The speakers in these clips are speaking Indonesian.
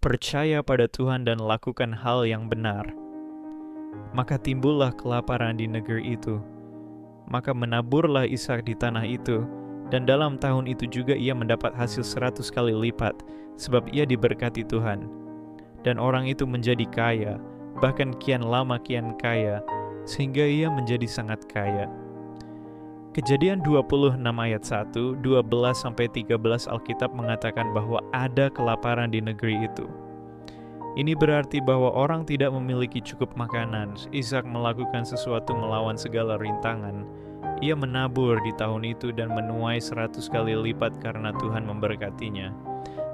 percaya pada Tuhan dan lakukan hal yang benar. Maka timbullah kelaparan di negeri itu. Maka menaburlah Ishak di tanah itu, dan dalam tahun itu juga ia mendapat hasil 100 kali lipat, sebab ia diberkati Tuhan. Dan orang itu menjadi kaya, bahkan kian lama kian kaya, sehingga ia menjadi sangat kaya. Kejadian 26 ayat 1, 12-13 Alkitab mengatakan bahwa ada kelaparan di negeri itu. Ini berarti bahwa orang tidak memiliki cukup makanan. Ishak melakukan sesuatu melawan segala rintangan. Ia menabur di tahun itu dan menuai 100 kali lipat karena Tuhan memberkatinya.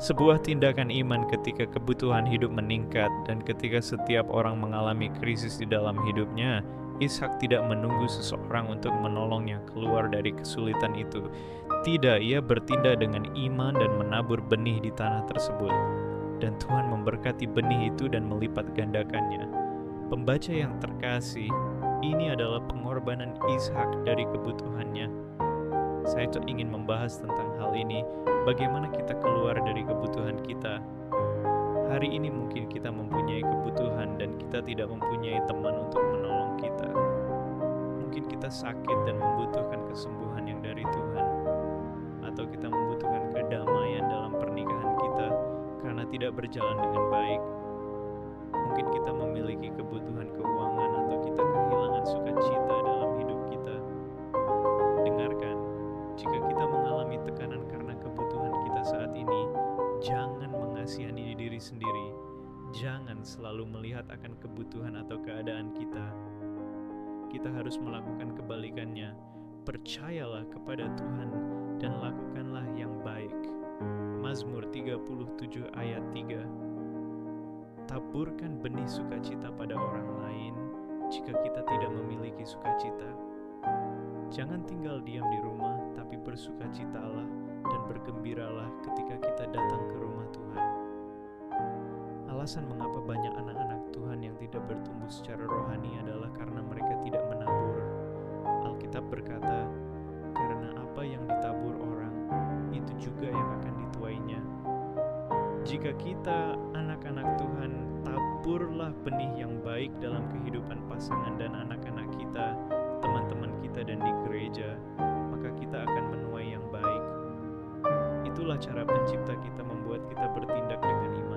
Sebuah tindakan iman ketika kebutuhan hidup meningkat dan ketika setiap orang mengalami krisis di dalam hidupnya. Ishak tidak menunggu seseorang untuk menolongnya keluar dari kesulitan itu. Tidak, ia bertindak dengan iman dan menabur benih di tanah tersebut. Dan Tuhan memberkati benih itu dan melipat gandakannya. Pembaca yang terkasih, ini adalah pengorbanan Ishak dari kebutuhannya. Saya ingin membahas tentang hal ini, bagaimana kita keluar dari kebutuhan kita. Hari ini mungkin kita mempunyai kebutuhan dan kita tidak mempunyai teman untuk menolong kita. Mungkin kita sakit dan membutuhkan kesembuhan yang dari Tuhan. Atau kita membutuhkan kedamaian dalam pernikahan kita karena tidak berjalan dengan baik. Mungkin kita memiliki kebutuhan keuangan atau kita kehilangan sukacita dalam hidup kita. Dengarkan, jika kita mengalami tekanan karena kebutuhan kita saat ini, jangan mengasihani diri sendiri. Jangan selalu melihat akan kebutuhan atau keadaan kita. Kita harus melakukan kebalikannya. Percayalah kepada Tuhan dan lakukanlah yang baik. Mazmur 37 ayat 3. Taburkan benih sukacita pada orang lain jika kita tidak memiliki sukacita. Jangan tinggal diam di rumah, tapi bersukacitalah dan bergembiralah ketika kita datang ke rumah Tuhan. Alasan mengapa banyak anak-anak Tuhan yang tidak bertumbuh secara rohani adalah karena mereka tidak menabur. Alkitab berkata, karena apa yang ditabur orang, itu juga yang akan dituainya. Jika kita anak-anak Tuhan, taburlah benih yang baik dalam kehidupan pasangan dan anak-anak kita, teman-teman kita dan di gereja, maka kita akan menuai yang baik. Itulah cara pencipta kita membuat kita bertindak dengan iman.